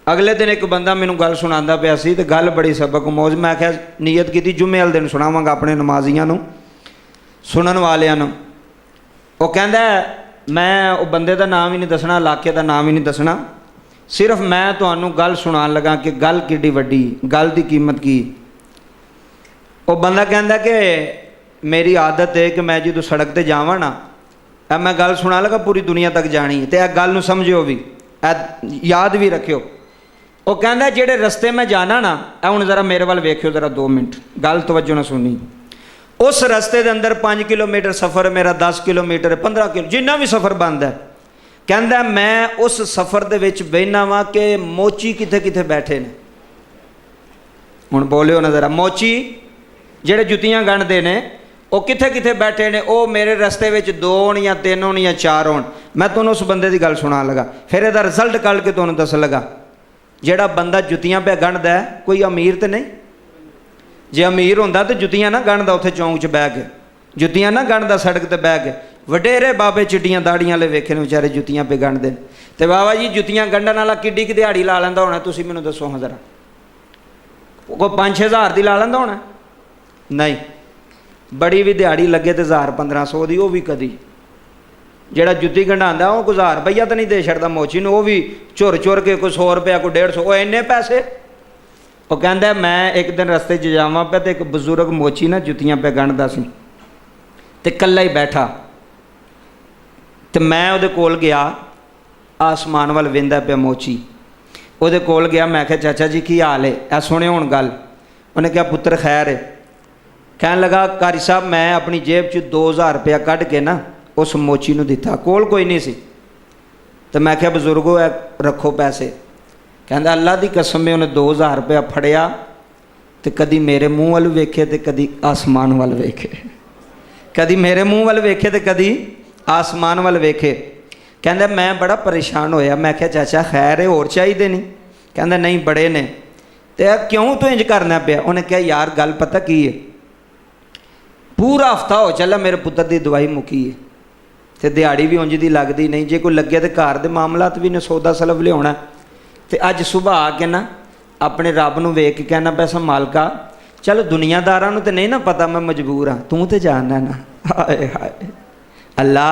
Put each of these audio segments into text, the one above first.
अगले दिन एक बंदा मैनू गल सुनांदा पिया सी ते गल बड़ी सबक मौज। मैं आख्या नीयत की जुम्मे वाले दिन सुनावांगा अपने नमाजियां नू सुनन वालियां नू। वो कहंदा मैं वो बंदे का नाम ही नहीं दसना, इलाके का नाम ही नहीं दसना, सिर्फ मैं तुहानू गल सुनान लगा कि गल किड्डी वड्डी, गल की कीमत की। वो बंदा कहंदा कि मेरी आदत है कि मैं जो सड़क पर जावां ना, मैं गल सुना लगा पूरी दुनिया तक जानी है, तो यह गल नू समझियो भी, याद भी रखियो। वो कहंदा जेड़े रस्ते में जाना ना, हुण जरा मेरे वाल वेखियो जरा 2 मिनट, गल तवज्जो ना सुनी। उस रस्ते के अंदर 5 किलोमीटर सफ़र मेरा, 10 किलोमीटर, 15 किलो, जिन्ना भी सफ़र बनता है, कहंदा मैं उस सफ़र दे विच बहना वा कि मोची किथे किथे बैठे ने। हुण बोलियो ना जरा, मोची जेड़े जुत्तियां गंढदे ने वो किथे किथे बैठे ने, वो मेरे रस्ते विच 2 होण या 3 होण या 4 होण। मैं तुहानूं उस बंदे की गल सुना लगा, फिर इहदा रिजल्ट कढ के तुहानूं दस लगा। जेड़ा बंदा जुत्तियां पे गंढदा है कोई अमीर तो नहीं? जे अमीर होंदा तो जुत्तियां ना गंढदा उत्थे चौंक च बह के, जुत्तियां ना गंढदा सड़क ते बह के। वडेरे बाबे चिट्टियां दाड़ियां वाले वेखे ने बेचारे जुत्तियां पे गंढदे ने। ते बाबा जी जुत्तियां गंढण वाला किड्डी क दिहाड़ी ला लैंदा होना, तुसीं मैनूं दसो हां जरा, कोई 5-6 हज़ार दी ला लैंदा होना? नहीं, बड़ी भी दिहाड़ी लगे तो 1000-1500 की, वह भी कदी। जेड़ा जुत्ती गंढांदा वो कोई 1000 रुपया तो नहीं दे छड़दा मोची नूं, वो भी चुर चुर के कोई 100 रुपया, कोई 150, वो इन्ने पैसे। वो कहंदा मैं एक दिन रस्ते च जावां पे तो एक बजुर्ग मोची ना जुत्तियां पे गंढदा सी ते कल्ला ही बैठा, तो मैं उहदे कोल गया, आसमान वाल वेंदा पिया मोची, उहदे कोल गया। मैं आख्या चाचा जी की हाल है? आ सुनियो हुण गल। उन्हें कहा पुत्र खैर है? कहन लगा कारी साहब मैं अपनी जेब च 2000 रुपया कढ़ के ना उस मोची नूं दिता, कोल कोई नहीं सी। तो मैं क्या बजुर्गो है रखो पैसे। कहंदा अल्लाह की कसम में उन्हें 2000 रुपया फड़िया तो कदी मेरे मूँह वाल वेखे तो कदी आसमान वाल वेखे, कदी मेरे मूँह वाल वेखे तो कदी आसमान वाल वेखे। कहंदा मैं बड़ा परेशान होया। मैं क्या चाचा खैर है, होर चाहिए नहीं? कहंदा नहीं बड़े ने। तो क्यों तू इंज करना पिया? उन्हें कहा यार गल पता की है, पूरा हफ्ता हो चला मेरे पुत्र की दवाई मुकी है तो दिहाड़ी भी उंज दी लगती नहीं, जे कोई लगे तो घर के मामलात भी ने सौदा सलब लिया। तो अज सुबह आके ना अपने रब नूं वेख के कहना पैसा मालका चल दुनियादारां नूं तो नहीं ना पता मैं मजबूर हाँ, तू तो जानना ना। हाय हाय अल्लाह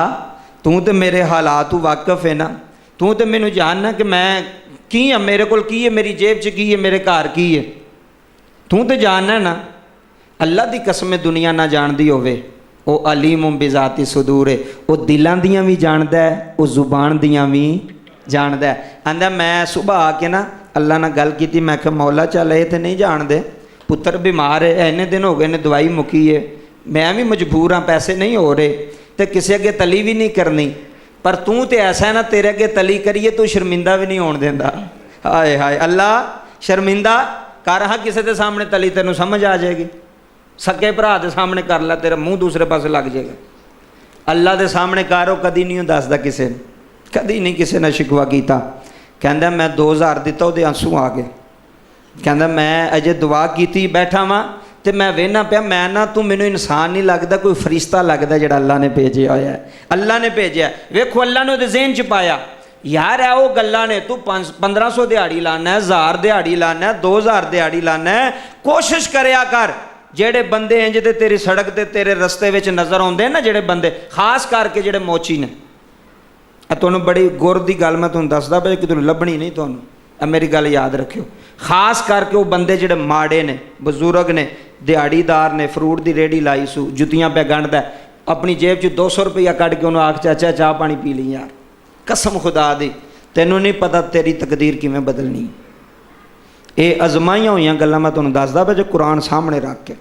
तू तो मेरे हालात वाकफ है ना, तू तो मैनू जानना कि मैं की हाँ, मेरे कोल की है, मेरी जेब च की है, मेरे घर की है, तू तो जानना ना। अल्लाह की कसम दुनिया ना जानती होवे, वो अलीम बिजाती सुदूर है, वो दिलों दियां भी जानता है, वो जुबान दियां भी जानता है। आंदा मैं सुबह आके ना अल्लाह नाल गल की, मैं क्या मौला चल ये तो नहीं जानते, पुत्र बीमार है, इन्ने दिन हो गए ने दवाई मुकी है, मैं भी मजबूर हाँ, पैसे नहीं हो रहे, तो किसी अगे तली भी नहीं करनी, पर तू तो ऐसा है ना तेरे अगे तली करिए तू शर्मिंदा भी नहीं होने देंदा। हाय हाय अल्लाह शर्मिंदा कर हाँ किसी के सामने तली, तेनों समझ आ जाएगी। सके भरा के सामने कर ला, तेरा मूँह दूसरे पासे लग जाएगा। अल्लाह के सामने करो कदी नहीं दसदा किसी ने, कदी नहीं किसी ने शिकवा किया। कहंदा मैं 2000 दिता, वो आंसू आ गए। कहंदा मैं अजे दुआ की बैठा वां तो मैं वेहना पिया, मैं ना तू मैनू इंसान नहीं लगता, कोई फरिश्ता लगता जिहड़ा अल्लाह ने भेजिया होया है। अल्लाह ने भेजिया, वेखो अल्लाह ने ज़हन च पाया यार है वो गल्लां ने, तू 1500 दिहाड़ी लाना, 1000 दिहाड़ी लाना, 2000 दिहाड़ी लाना, कोशिश करया कर जेड़े बंदे इंज दे तेरी सड़क ते तेरे रस्ते विच नज़र आउंदे ना, जेड़े बंदे खास करके जेड़े मोची ने, तुहानूं बड़ी गुर दी गल मैं तुहानूं दसदा पिया कि तुहानूं लभणी नहीं, तुहानूं मेरी गल याद रखियो। खास करके वो बंदे जेड़े माड़े ने, बजुर्ग ने, दिहाड़ीदार ने, फ्रूट की रेहड़ी लाई सू, जुत्तियां पे गंढदा, अपनी जेब च 200 रुपया कढ़ के उन्होंने आख चाचा चाह पानी पी ली यार, कसम खुदा दी तैनूं नहीं पता तेरी तकदीर किवें बदलनी। ये अजमाइयां हुई गल्लां मैं तुहानूं दसदा पिया, जो कुरान सामने रख के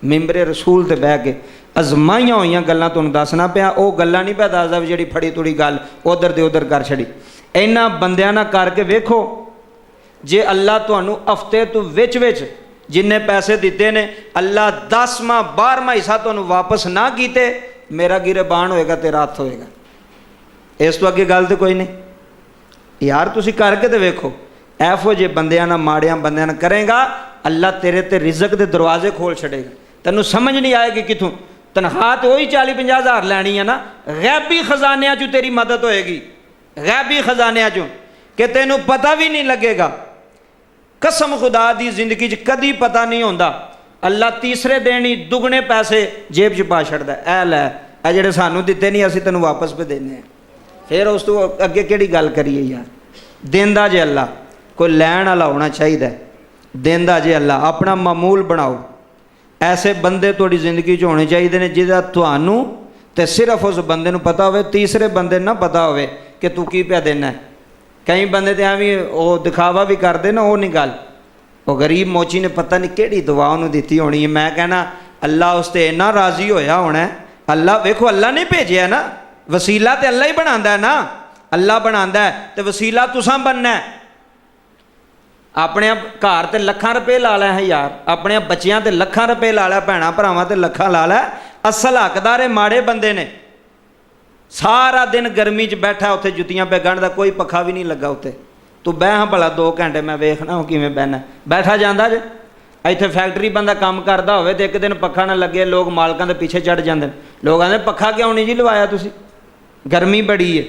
मिंबरे रसूल ते बह के अजमाइयां हुई गल्लां तुहानूं दसना पिया। वो गल्लां नहीं पिया दसदा जिहड़ी फड़ी तुड़ी गल उधर दे उधर कर छड़ी। इन्हां बंदियां नाल करके वेखो, जे अल्लाह तुहानूं हफ्ते तो विच जिन्ने पैसे दिते ने अल्लाह 10वां 12वां हिस्सा तुहानूं वापस ना कीते, मेरा गिरबान होएगा, तेरा हत्थ होएगा। इस तो अगे गल तो कोई नहीं यार, तुसीं करके तो वेखो। एहो जे बंदियां नाल माड़ियां बंदियां नाल करेगा, अल्लाह तेरे ते रिज़क दे दरवाजे खोल छड़ेगा। तैनूं समझ नहीं आएगी कितों तनख्वाह तो वही 40-50 हज़ार लैनी है ना, गैबी खजानियां चों तेरी मदद होएगी, गैबी खजानियां चों। कि तेनू पता भी नहीं लगेगा। कसम खुदा दी जिंदगी च कदी पता नहीं होंदा। अल्लाह तीसरे दिन ही दुगने पैसे जेब च पा छड़दा, ऐ लै ए जेड़े सानू दिते नहीं असीं तैनू वापस पे देने। फिर उस तो अगे केड़ी गल करिए यार। देंदा जे अल्लाह, कोई लैण वाला होना चाहिए। देंदा जे अल्लाह, अपना मामूल बनाओ। ऐसे बंदे तुहाडी जिंदगी च होने चाहिए ने जिहदा तुहानू ते सिर्फ उस बंदे नू पता होवे, तीसरे बंदे ना पता होवे कि तू की पिया देना। कई बंदे तो एवं वो दिखावा भी करते ना, वो नहीं गल। वो गरीब मोची ने पता नहीं केड़ी दुआ उन्होंने दी होनी है। मैं कहना अल्लाह उस ते इन्ना राजी होया होना है। अल्लाह वेखो, अल्लाह नहीं भेजिया ना, वसीला तो अल्लाह ही बनांदा है ना। अल्लाह बनांदा है तो वसीला तुसां बनना है। अपने घर ते लखां रुपये ला लै है यार, अपने बच्चियां ते लखां रुपये ला लै, भैणां भरावां ते लखां ला लै। असल हकदार माड़े बंदे ने। सारा दिन गर्मी च बैठा उत्थे जुत्तियां पे गंढदा, कोई पक्खा भी नहीं लगा उत्ते। तू बह हाँ भला 2 घंटे, मैं वेखना हो किवें बहना। बैठा जांदा जे। इत्थे फैक्ट्री बंदा काम करदा होवे ते एक दिन पक्खा ना लगे, लोग मालकां दे पीछे चढ़ जांदे ने। लोग आंदे पक्खा क्यों नहीं जी लवाया तुसीं, गर्मी बड़ी है।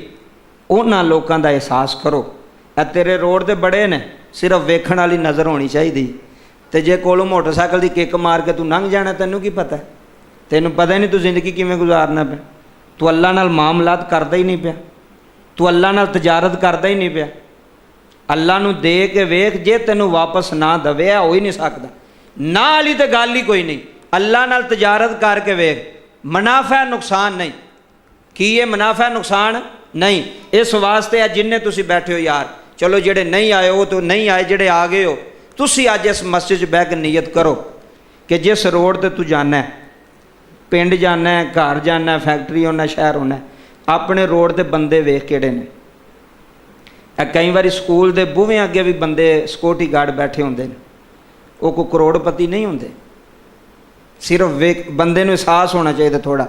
उन्हां लोकां दा एहसास करो। ए तेरे रोड ते बड़े ने, सिर्फ वेखण वाली नज़र होनी चाहिए। तो जे कोलों मोटरसाइकिल की किक मार के तू लंघ जाना, तैनू की पता है? तैनू पता ही नहीं तू जिंदगी किवें गुजारना पे। तू अल्लाह नाल मामलात करदा ही नहीं पिया, तू अल्लाह नाल तजारत करदा ही नहीं पिया। अल्लाह नू दे के वेख, जे तैनू वापस ना दवे हो ही नहीं सकदा। ना वाली तो गल ही कोई नहीं। अल्लाह नाल तजारत करके वेख, मुनाफा नुकसान नहीं। की ये मुनाफा नुकसान नहीं। इस वास्ते जिन्ने तुसी बैठे हो यार, चलो जेड़े नहीं आए वो तो नहीं आए, जेड़े आ गए हो तुसी अज इस मस्जिद बह के नीयत करो कि जिस रोड ते तू जाना है, पिंड जाना है, घर जाना है, फैक्ट्री होना, शहर होना, अपने रोड ते बंदे वेख केड़े ने। कई बार स्कूल के बूहे अगे भी बंदे सिक्योरिटी गार्ड बैठे होंदे ने, वो कोई करोड़पति नहीं होंदे। सिर्फ वेख बंदे नूं एहसास होना चाहिए थोड़ा।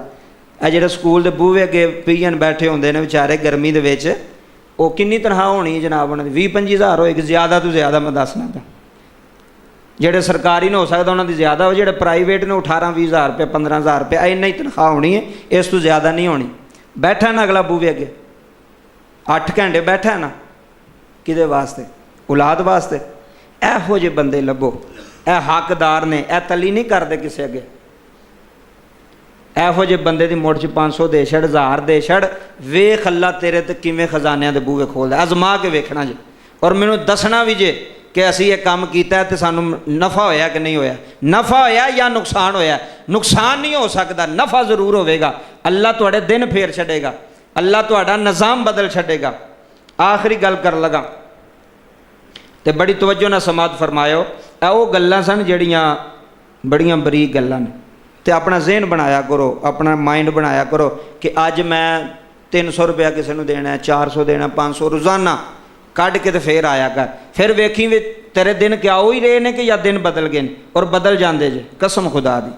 ए जेह्ड़े स्कूल के बूहे अगे पीएन बैठे होंदे ने बेचारे गर्मी दे विच, वो किन्नी तनख्वाह होनी है जनाब उन्होंने? 20-25 हज़ार होएगी, ज़्यादा तो ज़्यादा मैं दसना था। जेड़े सरकारी ने हो सकता उन्होंने ज़्यादा हो, जेड़े प्राइवेट ने 18-20 हज़ार रुपये 15 हज़ार रुपये इन्ना ही तनख्वाह होनी है, इस तो ज़्यादा नहीं होनी। बैठा ना अगला बूहे अगे 8 घंटे बैठा ना, किदे वास्ते? औलाद वास्ते। एहो जे बंदे लभो, ए हकदार ने, ए तली नहीं करते किसी अगे। एहो जे बंदे दी मुठ च 500 दे छड़, 1000 दे छड़, वेख अल्लाह तेरे ते किवें खजानियां दे बूहे खोलदा। अजमा के वेखना जे, और मैनू दसना भी जे कि असी ये काम किया तो सानू नफ़ा होया कि नहीं होया। नफ़ा होया या नुकसान होया? नुकसान नहीं हो सकता, नफ़ा जरूर होगा। अल्लाह तुहाडे दिन फेर छड़ेगा, अल्लाह तुहाडा निज़ाम बदल छड़ेगा। आखिरी गल कर लगा तो बड़ी तवज्जो नाल समात फरमायो। वो गल्लां सन जड़ियाँ बड़ियां बरीक गल्लां ने, तो अपना जहन बनाया करो, अपना माइंड बनाया करो कि अज मैं 300 रुपया किसी को देना है, 400 देना, 500 रोज़ाना कढ़ के तो फिर आया कर। फिर वेखी वे तेरे दिन क्या हो ही रहे ने कि या दिन बदल गए और बदल जाते जे, कसम खुदा दी।